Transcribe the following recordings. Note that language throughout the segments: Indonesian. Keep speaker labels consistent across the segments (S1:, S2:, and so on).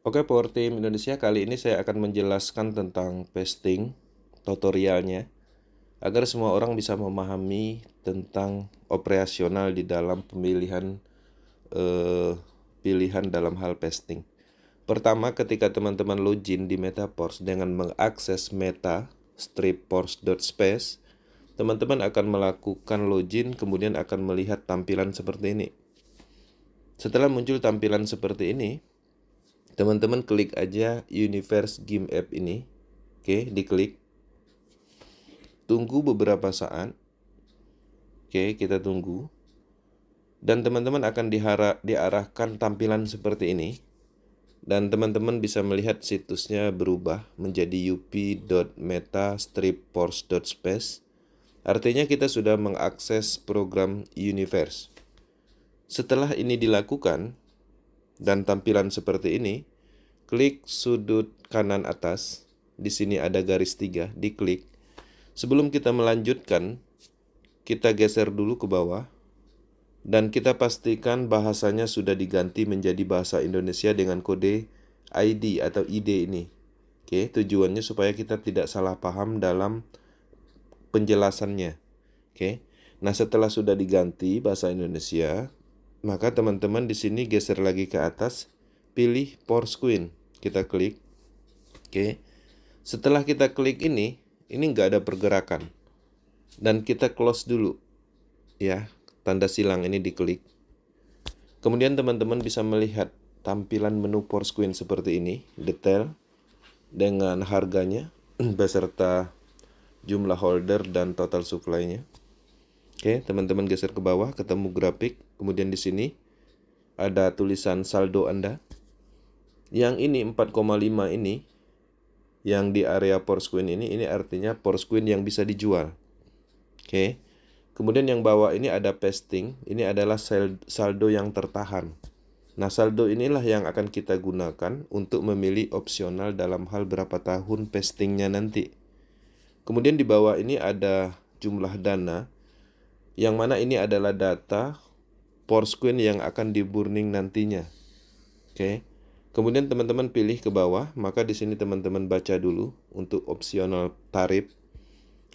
S1: Oke, Power Team Indonesia, kali ini saya akan menjelaskan tentang pasting tutorialnya agar semua orang bisa memahami tentang operasional di dalam pemilihan pilihan dalam hal pasting. Pertama, ketika teman-teman login di MetaPorse dengan mengakses meta strip porse.space, teman-teman akan melakukan login, kemudian akan melihat tampilan seperti ini. Setelah muncul tampilan seperti ini, teman-teman klik aja Universe Game App ini. Oke, diklik. Tunggu beberapa saat. Oke, kita tunggu. Dan teman-teman akan diarahkan tampilan seperti ini. Dan teman-teman bisa melihat situsnya berubah menjadi up.meta-porse.space. Artinya kita sudah mengakses program Universe. Setelah ini dilakukan, dan tampilan seperti ini, klik sudut kanan atas. Di sini ada garis 3, diklik. Sebelum kita melanjutkan, kita geser dulu ke bawah. Dan kita pastikan bahasanya sudah diganti menjadi bahasa Indonesia dengan kode ID atau ID ini. Oke, tujuannya supaya kita tidak salah paham dalam penjelasannya. Oke. Nah, setelah sudah diganti bahasa Indonesia, maka teman-teman di sini geser lagi ke atas, pilih Porse Queen. Kita klik. Oke. Setelah kita klik ini nggak ada pergerakan. Dan kita close dulu. Ya, tanda silang ini diklik. Kemudian teman-teman bisa melihat tampilan menu Porse Queen seperti ini, detail dengan harganya beserta jumlah holder dan total supply-nya. Oke, teman-teman geser ke bawah, ketemu grafik. Kemudian di sini ada tulisan saldo Anda. Yang ini 4,5 ini, yang di area Porse Queen ini artinya Porse Queen yang bisa dijual. Oke. Kemudian yang bawah ini ada pasting. Ini adalah saldo yang tertahan. Nah, saldo inilah yang akan kita gunakan untuk memilih opsional dalam hal berapa tahun pastingnya nanti. Kemudian di bawah ini ada jumlah dana, yang mana ini adalah data Porse Queen yang akan di burning nantinya. Oke. Kemudian teman-teman pilih ke bawah, maka di sini teman-teman baca dulu untuk opsional tarif.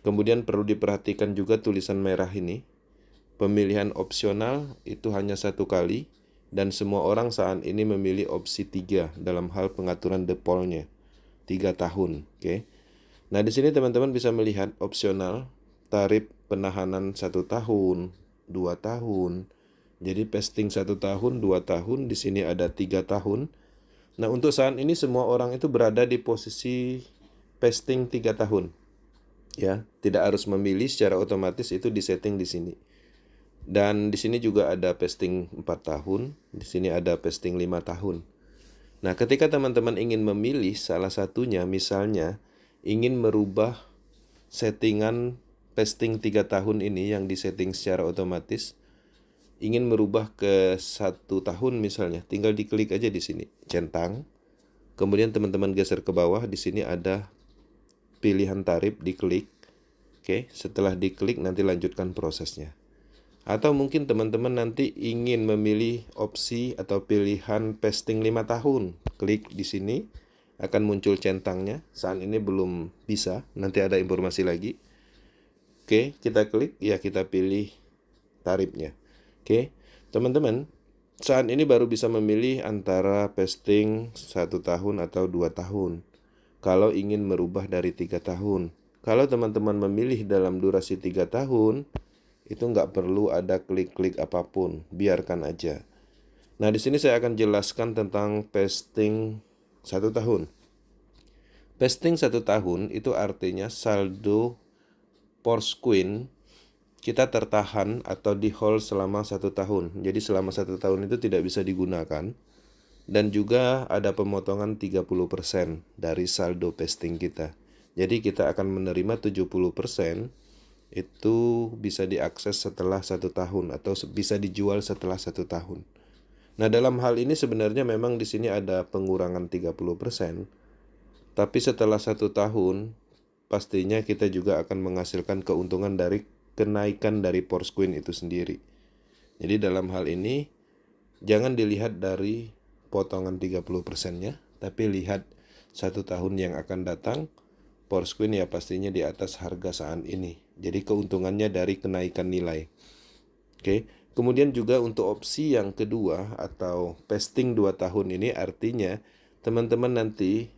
S1: Kemudian perlu diperhatikan juga tulisan merah ini. Pemilihan opsional itu hanya 1 kali dan semua orang saat ini memilih opsi 3 dalam hal pengaturan defaultnya. 3 tahun, oke. Nah, di sini teman-teman bisa melihat opsional tarif penahanan 1 tahun, 2 tahun. Jadi pasting 1 tahun, 2 tahun, di sini ada 3 tahun. Nah, untuk saat ini semua orang itu berada di posisi pasting 3 tahun. Ya, tidak harus memilih, secara otomatis itu disetting di sini. Dan di sini juga ada pasting 4 tahun, di sini ada pasting 5 tahun. Nah, ketika teman-teman ingin memilih salah satunya, misalnya ingin merubah settingan pasting 3 tahun ini yang disetting secara otomatis, ingin merubah ke 1 tahun misalnya, tinggal diklik aja di sini, centang. Kemudian teman-teman geser ke bawah, di sini ada pilihan tarif, diklik. Oke, setelah diklik nanti lanjutkan prosesnya. Atau mungkin teman-teman nanti ingin memilih opsi atau pilihan pasting 5 tahun. Klik di sini, akan muncul centangnya. Saat ini belum bisa, nanti ada informasi lagi. Oke, kita klik, ya kita pilih tarifnya. Oke, teman-teman, saat ini baru bisa memilih antara pasting 1 tahun atau 2 tahun. Kalau ingin merubah dari 3 tahun. Kalau teman-teman memilih dalam durasi 3 tahun, itu nggak perlu ada klik-klik apapun, biarkan aja. Nah, di sini saya akan jelaskan tentang pasting 1 tahun. Pasting 1 tahun itu artinya saldo Porse Queen kita tertahan atau di hold selama 1 tahun. Jadi selama 1 tahun itu tidak bisa digunakan. Dan juga ada pemotongan 30% dari saldo pasting kita. Jadi kita akan menerima 70%, itu bisa diakses setelah 1 tahun atau bisa dijual setelah 1 tahun. Nah, dalam hal ini sebenarnya memang di sini ada pengurangan 30%. Tapi setelah 1 tahun, pastinya kita juga akan menghasilkan keuntungan dari kenaikan dari Porse Queen itu sendiri. Jadi dalam hal ini, jangan dilihat dari potongan 30%-nya, Tapi lihat 1 tahun yang akan datang, Porsquin ya pastinya di atas harga saat ini. Jadi keuntungannya dari kenaikan nilai. Oke. Kemudian juga untuk opsi yang kedua atau vesting 2 tahun ini artinya teman-teman nanti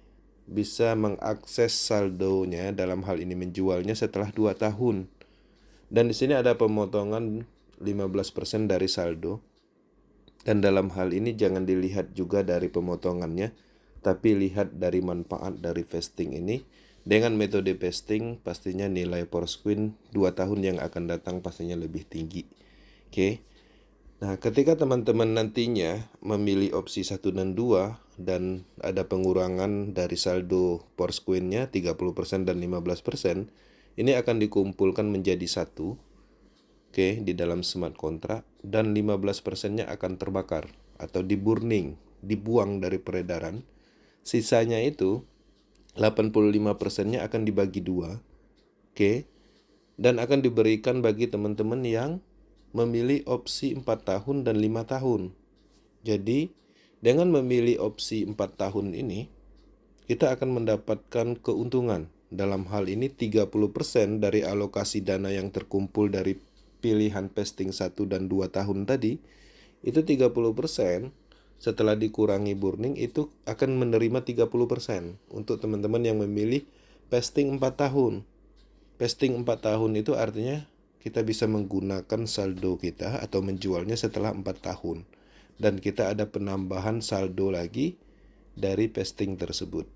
S1: bisa mengakses saldonya, dalam hal ini menjualnya setelah 2 tahun. Dan di sini ada pemotongan 15% dari saldo. Dan dalam hal ini jangan dilihat juga dari pemotongannya, tapi lihat dari manfaat dari vesting ini. Dengan metode vesting pastinya nilai Porsquin 2 tahun yang akan datang pastinya lebih tinggi. Oke. Nah, ketika teman-teman nantinya memilih opsi 1 dan 2 dan ada pengurangan dari saldo Porsquin-nya 30% dan 15%, ini akan dikumpulkan menjadi satu, di dalam smart contract, dan 15%-nya akan terbakar atau di-burning, dibuang dari peredaran. Sisanya itu 85%-nya akan dibagi dua, dan akan diberikan bagi teman-teman yang memilih opsi 4 tahun dan 5 tahun. Jadi, dengan memilih opsi 4 tahun ini, kita akan mendapatkan keuntungan. Dalam hal ini 30% dari alokasi dana yang terkumpul dari pilihan vesting 1 dan 2 tahun tadi, itu 30%. Setelah dikurangi burning itu akan menerima 30% untuk teman-teman yang memilih vesting 4 tahun. Vesting 4 tahun itu artinya kita bisa menggunakan saldo kita atau menjualnya setelah 4 tahun. Dan kita ada penambahan saldo lagi dari vesting tersebut.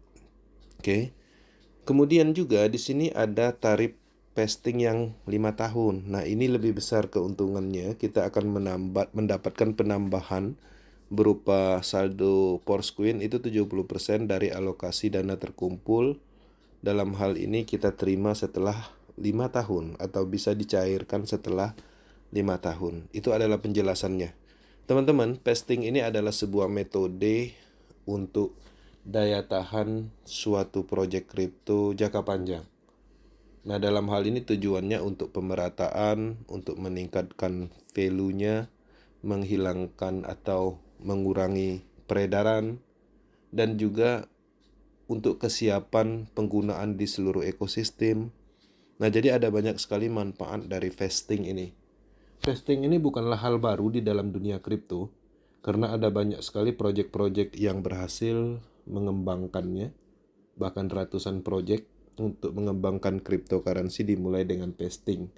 S1: Kemudian juga di sini ada tarif vesting yang 5 tahun. Nah, ini lebih besar keuntungannya. Kita akan mendapatkan penambahan berupa saldo Porsquin itu 70% dari alokasi dana terkumpul. Dalam hal ini kita terima setelah 5 tahun atau bisa dicairkan setelah 5 tahun. Itu adalah penjelasannya. Teman-teman, vesting ini adalah sebuah metode untuk daya tahan suatu proyek kripto jangka panjang. Nah, dalam hal ini tujuannya untuk pemerataan, untuk meningkatkan value-nya, menghilangkan atau mengurangi peredaran, dan juga untuk kesiapan penggunaan di seluruh ekosistem. Nah, jadi ada banyak sekali manfaat dari vesting ini. Vesting ini bukanlah hal baru di dalam dunia kripto, karena ada banyak sekali proyek-proyek yang berhasil mengembangkannya, bahkan ratusan proyek untuk mengembangkan cryptocurrency dimulai dengan vesting.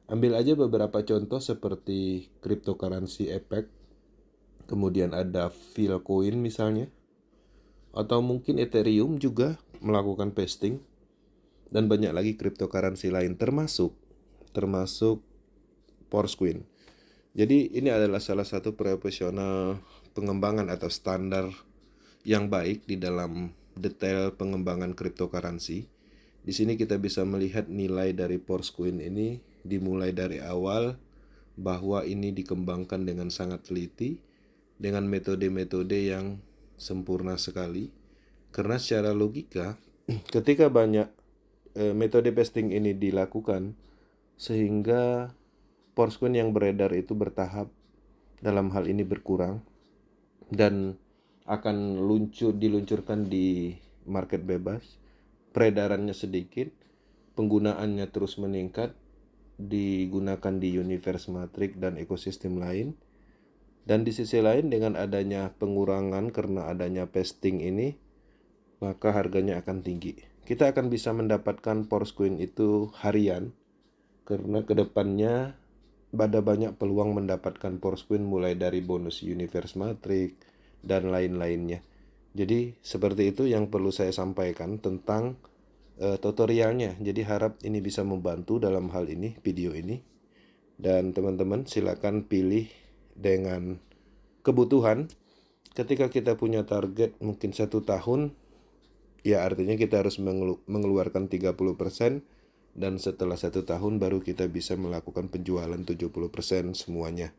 S1: Ambil aja beberapa contoh seperti cryptocurrency Apex, kemudian ada Filecoin misalnya, atau mungkin Ethereum juga melakukan vesting, dan banyak lagi cryptocurrency lain termasuk Porsquin. Jadi ini adalah salah satu profesional pengembangan atau standar yang baik di dalam detail pengembangan cryptocurrency. Di sini kita bisa melihat nilai dari Porsquin ini dimulai dari awal, bahwa ini dikembangkan dengan sangat teliti dengan metode-metode yang sempurna sekali. Karena secara logika ketika banyak metode vesting ini dilakukan, sehingga Porsquin yang beredar itu bertahap, dalam hal ini berkurang, dan akan diluncurkan di market bebas, peredarannya sedikit, penggunaannya terus meningkat, digunakan di universe matrix dan ekosistem lain. Dan di sisi lain dengan adanya pengurangan karena adanya vesting ini, maka harganya akan tinggi. Kita akan bisa mendapatkan Porsquin itu harian, karena kedepannya ada banyak peluang mendapatkan Porsquin mulai dari bonus universe matrix dan lain-lainnya. Jadi seperti itu yang perlu saya sampaikan tentang tutorialnya. Jadi harap ini bisa membantu dalam hal ini, video ini. Dan teman-teman silakan pilih dengan kebutuhan. Ketika kita punya target mungkin 1 tahun, ya artinya kita harus mengeluarkan 30%, dan setelah 1 tahun baru kita bisa melakukan penjualan 70% semuanya.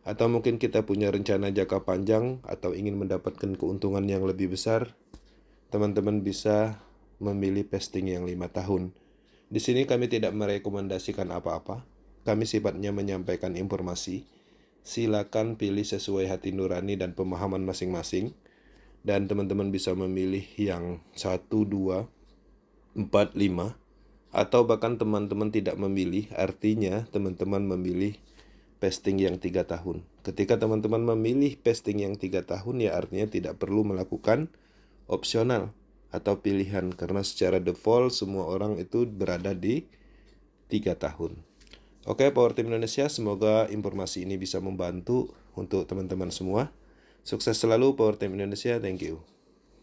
S1: Atau mungkin kita punya rencana jangka panjang atau ingin mendapatkan keuntungan yang lebih besar, teman-teman bisa memilih vesting yang 5 tahun. Di sini kami tidak merekomendasikan apa-apa. Kami sifatnya menyampaikan informasi. Silakan pilih sesuai hati nurani dan pemahaman masing-masing. dan teman-teman bisa memilih yang 1, 2, 4, 5, atau bahkan teman-teman tidak memilih, artinya teman-teman memilih vesting yang 3 tahun. Ketika teman-teman memilih vesting yang 3 tahun, ya artinya tidak perlu melakukan opsional atau pilihan, karena secara default semua orang itu berada di 3 tahun. Oke, Power Team Indonesia, semoga informasi ini bisa membantu untuk teman-teman semua. Sukses selalu Power Team Indonesia, thank you.